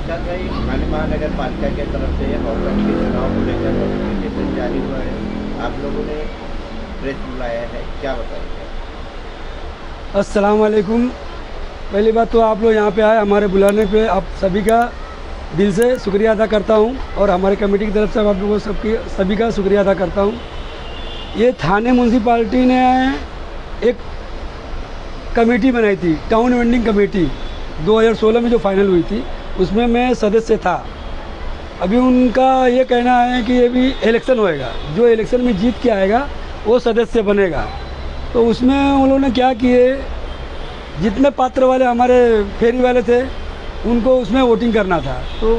प्रसाद भाई, ठाणे महानगर पालिका की तरफ से हॉकर के चुनाव को लेकर नोटिफिकेशन जारी हुआ है। आप लोगों ने प्रेस बुलाया है, क्या बताएंगे? अस्सलाम वालेकुम। पहली बात तो आप लोग यहाँ पे आए, हमारे बुलाने पे आप सभी का दिल से शुक्रिया अदा करता हूँ और हमारे कमेटी की तरफ से आप लोगों सभी का शुक्रिया अदा करता हूँ। ये थाने म्यूनसिपाल्टी ने एक कमेटी बनाई थी, टाउन वेंडिंग कमेटी, 2016 में जो फाइनल हुई थी, उसमें मैं सदस्य था। अभी उनका ये कहना है कि ये भी इलेक्शन होएगा, जो इलेक्शन में जीत के आएगा वो सदस्य बनेगा। तो उसमें उन लोगों ने क्या किए, जितने पात्र वाले हमारे फेरी वाले थे उनको उसमें वोटिंग करना था। तो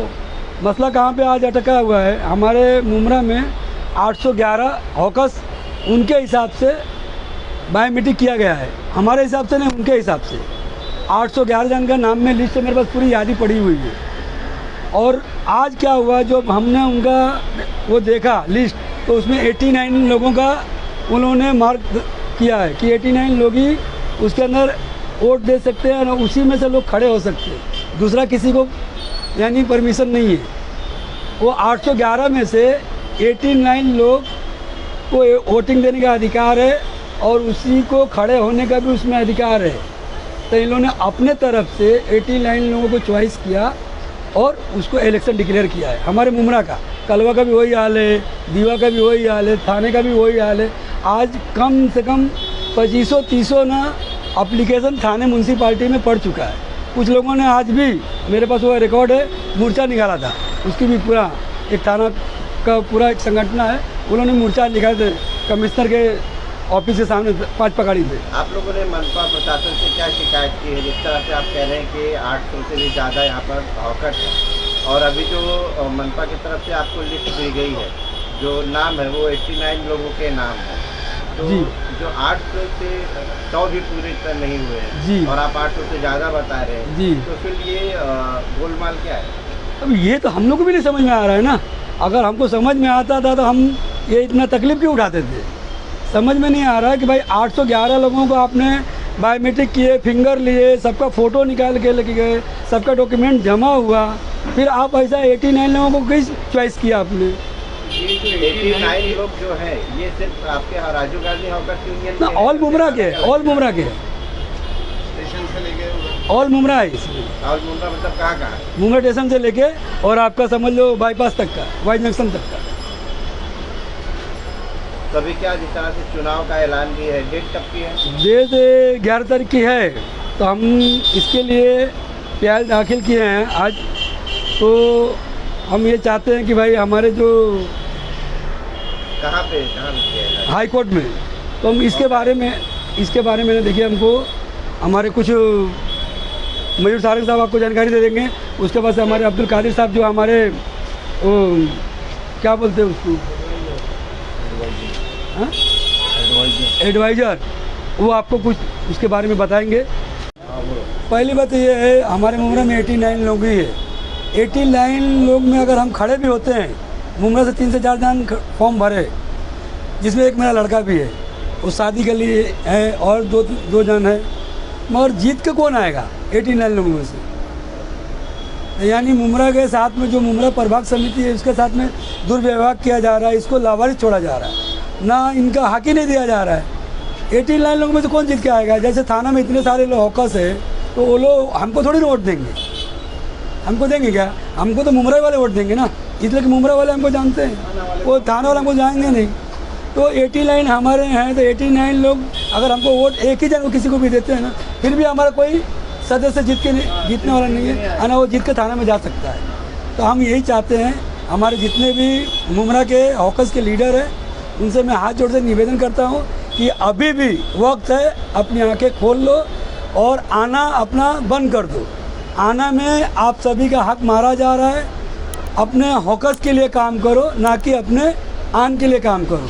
मसला कहाँ पे आज अटका हुआ है, हमारे मुमरा में 811 हॉकर्स उनके हिसाब से बायोमेट्रिक किया गया है, हमारे हिसाब से नहीं, उनके हिसाब से 811 जन का नाम में लिस्ट मेरे पास पूरी यादी पड़ी हुई है। और आज क्या हुआ, जो हमने उनका वो देखा लिस्ट, तो उसमें 89 लोगों का उन्होंने मार्क किया है कि 89 लोग ही उसके अंदर वोट दे सकते हैं और उसी में से लोग खड़े हो सकते हैं, दूसरा किसी को यानी परमिशन नहीं है। वो 811 में से 89 लोग को वोटिंग देने का अधिकार है और उसी को खड़े होने का भी उसमें अधिकार है। तो इन लोगों ने अपने तरफ से 89 लोगों को चॉइस किया और उसको इलेक्शन डिक्लेयर किया है। हमारे मुमरा का, कलवा का भी वही हाल है, दीवा का भी वही हाल है, थाने का भी वही हाल है। आज कम से कम 2500-30 ना अप्लीकेशन थाने म्यूनसिपाल्टी में पड़ चुका है। कुछ लोगों ने आज भी, मेरे पास वो रिकॉर्ड है, मोर्चा निकाला था, उसकी भी पूरा एक थाना का पूरा एक संगठन है, उन्होंने मोर्चा निकाले थे कमिश्नर के ऑफिस के सामने 5 पकड़ी थे। आप लोगों ने मनपा प्रशासन से क्या शिकायत की है? जिस तरह से आप कह रहे हैं कि 800 से भी ज़्यादा यहाँ पर हॉकर है और अभी जो मनपा की तरफ से आपको लिस्ट दी गई है, जो नाम है वो 89 लोगों के नाम है, तो जी। जो 800 से 100 भी पूरी तरह नहीं हुए हैं जी। और आप 800 से ज़्यादा बता रहे हैं जी। तो फिर ये गोलमाल क्या है? अब ये तो हम लोग को भी नहीं समझ में आ रहा है ना। अगर हमको समझ में आता था तो हम ये इतना तकलीफ क्यों उठाते थे। समझ में नहीं आ रहा है कि भाई 811 लोगों को आपने बायोमेट्रिक किए, फिंगर लिए, सबका फ़ोटो निकाल के लेके गए, सबका डॉक्यूमेंट जमा हुआ, फिर आप ऐसा 89 लोगों को किस चॉइस किया आपने? ये जो 89 लोग जो हैं ये सिर्फ आपके राजीव गांधी हॉकर यूनियन ना, ऑल मुमरा के, ऑल मुमरा के, स्टेशन से लेके ऑल मुमरा है इसमें। और मुमरा मतलब कहाँ मुमरा स्टेशन से लेके और आपका समझ लो बाईपास तक का, वाई जंक्शन तक का। तो अभी क्या जिस तरह से चुनाव का ऐलान भी है, डेट कब की है? डेट 11 तारीख की है, तो हम इसके लिए प्याज दाखिल किए हैं आज। तो हम ये चाहते हैं कि भाई हमारे जो कहाँ पे किया है? हाई कोर्ट में, तो हम इसके बारे में देखिए, हमको हमारे कुछ मयूर सारंग साहब आपको जानकारी दे देंगे। उसके बाद से हमारे अब्दुल कादिर साहब जो हमारे क्या बोलते हैं उसको, एडवाइज़र, वो आपको कुछ उसके बारे में बताएंगे। पहली बात ये है, हमारे मुमरा में 89 लोग ही है। 89 लोग में अगर हम खड़े भी होते हैं, मुमरा से 3 से 4 जन फॉर्म भरे, जिसमें एक मेरा लड़का भी है, वो शादी के लिए है और दो जन है, मगर जीत के कौन आएगा 89 लोगों में से? यानी मुमरा के साथ में जो मुमरा प्रभाग समिति है उसके साथ में दुर्व्यवहार किया जा रहा है, इसको लावारिस छोड़ा जा रहा है, ना इनका हक ही नहीं दिया जा रहा है। 89 लोगों में से कौन जीत के आएगा? जैसे थाना में इतने सारे लोग हॉकर्स है, तो वो लोग हमको थोड़ी ना वोट देंगे, हमको देंगे क्या? हमको तो मुमरा वाले वोट देंगे ना, इसलिए कि मुमरा वाले हमको जानते हैं, वो थाना वाले हमको जाएंगे नहीं। तो 89 हमारे हैं, तो 89 लोग अगर हमको वोट एक ही जन किसी को भी देते हैं ना, फिर भी हमारा कोई सदस्य जीतने वाला नहीं है, है ना, वो जीत के थाना में जा सकता है। तो हम यही चाहते हैं, हमारे जितने भी मुमरा के हॉकर्स के लीडर हैं, उनसे मैं हाथ जोड़ से निवेदन करता हूँ कि अभी भी वक्त है, अपनी आंखें खोल लो और आना अपना बंद कर दो। आना में आप सभी का हक मारा जा रहा है। अपने हॉकर्स के लिए काम करो, ना कि अपने आन के लिए काम करो।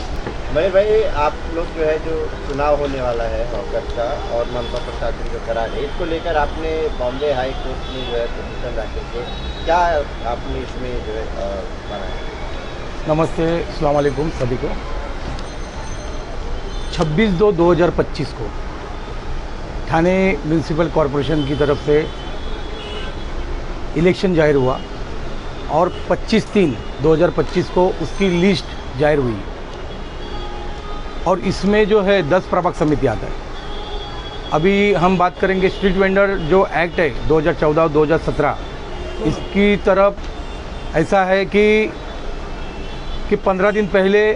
भाई आप लोग जो है, जो चुनाव होने वाला है हॉकर का और मनपा प्रशासन जो करा है, इसको लेकर आपने बॉम्बे हाई कोर्ट में जो है पिटीशन दाखिल किए, क्या आपने इसमें जो है बनाया? नमस्ते, अस्सलाम वालेकुम सभी को। 26/2/2025 को ठाणे म्यूनसिपल कॉरपोरेशन की तरफ से इलेक्शन जाहिर हुआ और 25/3/2025 को उसकी लिस्ट जाहिर हुई और इसमें जो है 10 प्रभाग समिति आता है। अभी हम बात करेंगे स्ट्रीट वेंडर जो एक्ट है 2014 और 2017, इसकी तरफ ऐसा है कि 15 दिन पहले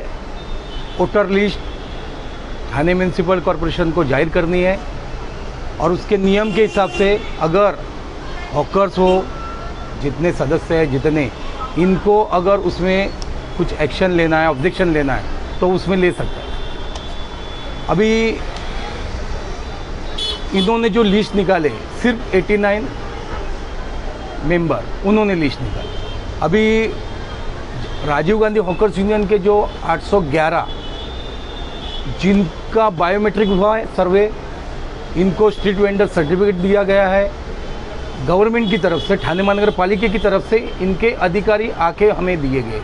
voter list Thane municipal corporation को जाहिर करनी है और उसके नियम के हिसाब से अगर हॉकर्स हो, जितने सदस्य हैं जितने, इनको अगर उसमें कुछ एक्शन लेना है, ऑब्जेक्शन लेना है तो उसमें ले सकता है। अभी इन्होंने जो लिस्ट निकाले सिर्फ 89 मेंबर उन्होंने लिस्ट निकाले। अभी राजीव गांधी हॉकर्स यूनियन के जो 811 जिनका बायोमेट्रिक हुआ है सर्वे, इनको स्ट्रीट वेंडर सर्टिफिकेट दिया गया है गवर्नमेंट की तरफ से, ठाणे महानगर पालिका की तरफ से इनके अधिकारी आके हमें दिए गए।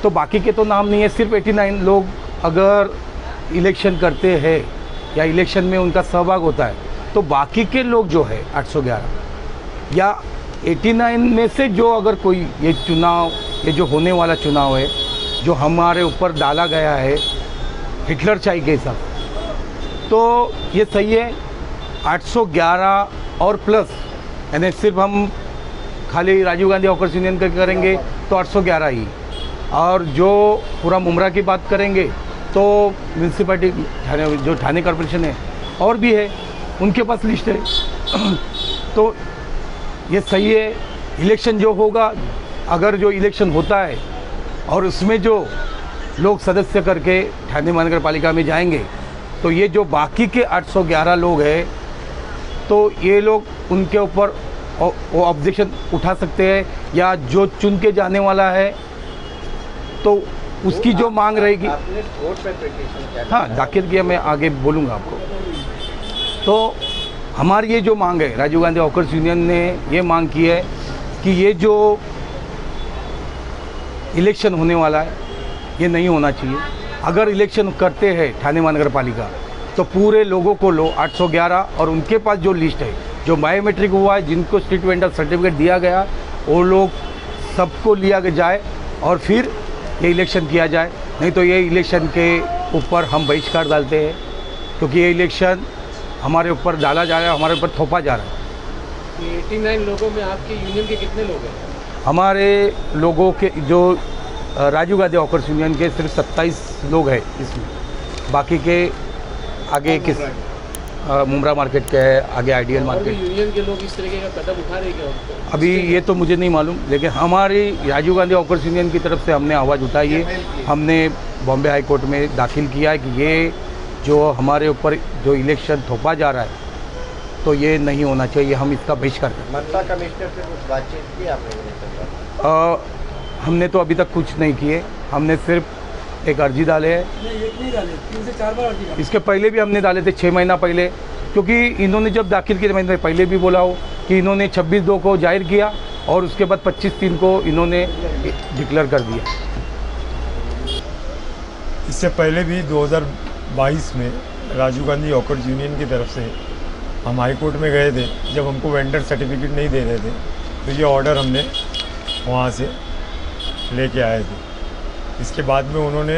तो बाकी के तो नाम नहीं है, सिर्फ 89 लोग अगर इलेक्शन करते हैं या इलेक्शन में उनका सहभाग होता है तो बाकी के लोग जो है 811 या 89 में से जो अगर कोई ये चुनाव, ये जो होने वाला चुनाव है जो हमारे ऊपर डाला गया है हिटलर चाई के हिसाब, तो ये सही है 811 और प्लस, यानी सिर्फ हम खाली राजीव गांधी हॉकर्स यूनियन का करेंगे तो 811 ही, और जो पूरा मुमरा की बात करेंगे तो म्यूनसिपैलिटी ठाणे, जो ठाणे कॉर्पोरेशन है और भी है, उनके पास लिस्ट है। तो ये सही है। इलेक्शन जो होगा, अगर जो इलेक्शन होता है और उसमें जो लोग सदस्य करके ठाणे महानगर पालिका में जाएंगे तो ये जो बाकी के 811 लोग हैं तो ये लोग उनके ऊपर वो ऑब्जेक्शन उठा सकते हैं, या जो चुन के जाने वाला है तो उसकी जो मांग रहेगी। आपने कोर्ट में पिटीशन किया? हाँ, दाखिल किया, मैं आगे बोलूँगा आपको। तो हमारी ये जो मांग है, राजीव गांधी हॉकर्स यूनियन ने ये मांग की है कि ये जो इलेक्शन होने वाला है ये नहीं होना चाहिए। अगर इलेक्शन करते हैं ठाणे महानगर पालिका तो पूरे लोगों को लो 811 और उनके पास जो लिस्ट है, जो बायोमेट्रिक हुआ है, जिनको स्ट्रीट वेंडर सर्टिफिकेट दिया गया, वो लोग सबको लिया जाए और फिर ये इलेक्शन किया जाए। नहीं तो ये इलेक्शन के ऊपर हम बहिष्कार डालते हैं, क्योंकि ये इलेक्शन हमारे ऊपर डाला जा रहा है, हमारे ऊपर थोपा जा रहा है। 89 लोगों में आपके यूनियन के कितने लोग हैं? हमारे लोगों के जो राजीव गांधी हॉकर्स यूनियन के सिर्फ 27 लोग हैं इसमें, बाकी के आगे किस मुमरा मार्केट के है, आगे आइडियल मार्केट। यूनियन के लोग इस तरीके का कदम उठा रहे क्या? अभी ये तो मुझे नहीं मालूम, लेकिन हमारी राजीव गांधी हॉकर्स यूनियन की तरफ से हमने आवाज़ उठाई है, हमने बॉम्बे हाई कोर्ट में दाखिल किया है कि ये जो हमारे ऊपर जो इलेक्शन थोपा जा रहा है तो ये नहीं होना चाहिए, हम इसका बहिष्कार करें। मनपा कमिश्नर से कुछ बातचीत की आपने? हमने तो अभी तक कुछ नहीं किए, हमने सिर्फ एक अर्जी डाले है। नहीं, एक नहीं डाले, 3 से 4 बार अर्जी डाली। इसके पहले भी हमने डाले थे 6 महीना पहले, क्योंकि इन्होंने जब दाखिल किए, मैंने पहले भी बोला हो कि इन्होंने 26/2 को जाहिर किया और उसके बाद 25/3 को इन्होंने डिक्लेयर कर दिया। इससे पहले भी 2022 में राजीव गांधी हॉकर्स यूनियन की तरफ से हम हाई कोर्ट में गए थे, जब हमको वेंडर सर्टिफिकेट नहीं दे रहे थे तो ये ऑर्डर हमने वहाँ से लेके आए थे। इसके बाद में उन्होंने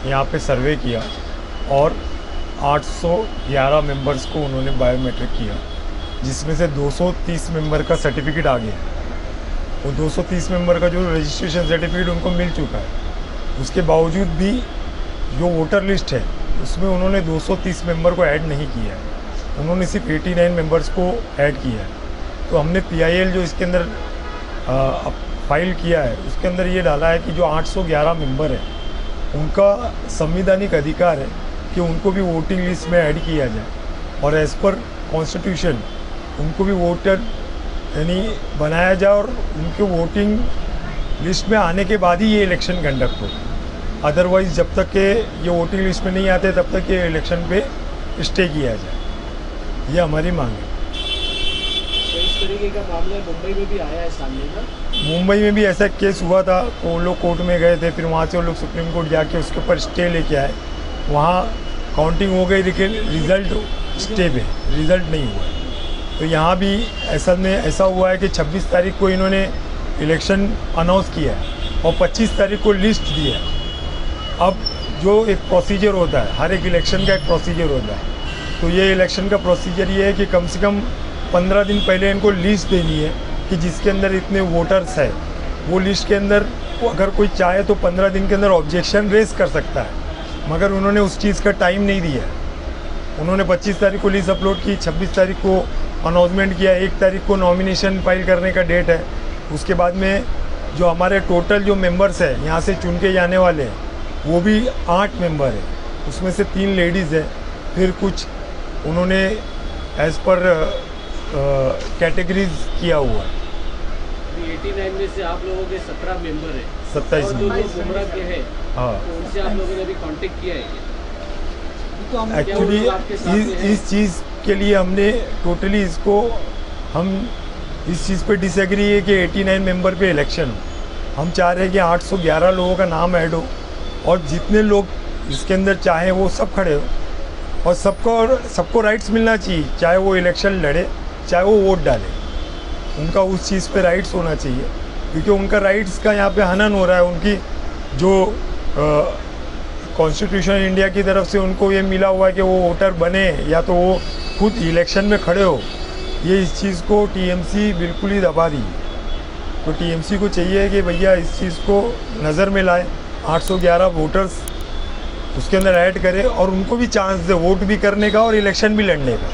यहाँ पे सर्वे किया और 811 मेंबर्स को उन्होंने बायोमेट्रिक किया, जिसमें से 230 मेंबर का सर्टिफिकेट आ गया। वो 230 मेंबर का जो रजिस्ट्रेशन सर्टिफिकेट उनको मिल चुका है, उसके बावजूद भी जो वोटर लिस्ट है उसमें उन्होंने 230 मेंबर को ऐड नहीं किया है, उन्होंने सिर्फ 89 मेंबर्स को ऐड किया है। तो हमने PIL जो इसके अंदर फाइल किया है उसके अंदर ये डाला है कि जो 811 मेंबर है उनका संवैधानिक अधिकार है कि उनको भी वोटिंग लिस्ट में ऐड किया जाए, और एज़ पर कॉन्स्टिट्यूशन उनको भी वोटर यानी बनाया जाए और उनके वोटिंग लिस्ट में आने के बाद ही ये इलेक्शन कंडक्ट हो। अदरवाइज़ जब तक के ये वोटिंग लिस्ट में नहीं आते तब तक ये इलेक्शन पे स्टे किया जाए, ये हमारी मांग है। इस तरीके का मामला मुंबई में भी आया है सामने ना? मुंबई में भी ऐसा केस हुआ था, तो वो लोग कोर्ट में गए थे, फिर वहाँ से वो लोग सुप्रीम कोर्ट जाके उसके ऊपर स्टे लेके आए, वहाँ काउंटिंग हो गई लेकिन रिज़ल्ट स्टे पे रिज़ल्ट नहीं हुआ। तो यहाँ भी असल में ऐसा हुआ है कि 26 तारीख को इन्होंने इलेक्शन अनाउंस किया है और 25 तारीख को लिस्ट दी है। अब जो एक प्रोसीजर होता है, हर एक इलेक्शन का एक प्रोसीजर होता है, तो ये इलेक्शन का प्रोसीजर ये है कि कम से कम 15 दिन पहले इनको लिस्ट देनी है कि जिसके अंदर इतने वोटर्स है, वो लिस्ट के अंदर अगर कोई चाहे तो 15 दिन के अंदर ऑब्जेक्शन रेज कर सकता है, मगर उन्होंने उस चीज़ का टाइम नहीं दिया। उन्होंने 25 तारीख को लिस्ट अपलोड की, 26 तारीख को अनाउंसमेंट किया, 1 तारीख को नॉमिनेशन फाइल करने का डेट है। उसके बाद में जो हमारे टोटल जो मेंबर्स हैं यहाँ से चुन के जाने वाले हैं वो भी 8 मेंबर है, उसमें से 3 लेडीज़ है। फिर कुछ उन्होंने एज़ पर कैटेगरीज किया हुआ है। 89 में से आप लोगों के 17 मेंबर हैं, 27 और जो लोग गुमराह के हैं हाँ, तो उनसे आप लोगों ने अभी कांटेक्ट किया है? एक्चुअली इस चीज़ के लिए हमने टोटली इसको हम इस चीज़ पे डिसएग्री है कि 89 मेंबर पे इलेक्शन हो। हम चाह रहे हैं कि 811 लोगों का नाम ऐड हो और जितने लोग इसके अंदर चाहें वो सब खड़े हो और सबको राइट्स मिलना चाहिए, चाहे वो इलेक्शन लड़े चाहे वो वोट डाले, उनका उस चीज़ पे राइट्स होना चाहिए, क्योंकि उनका राइट्स का यहाँ पे हनन हो रहा है। उनकी जो कॉन्स्टिट्यूशन इंडिया की तरफ से उनको ये मिला हुआ है कि वो वोटर बने या तो वो खुद इलेक्शन में खड़े हो, ये इस चीज़ को टीएमसी बिल्कुल ही दबा रही है। तो टीएमसी को चाहिए कि भैया इस चीज़ को नज़र में लाए, 811 वोटर्स उसके अंदर ऐड करे और उनको भी चांस दे वोट भी करने का और इलेक्शन भी लड़ने का।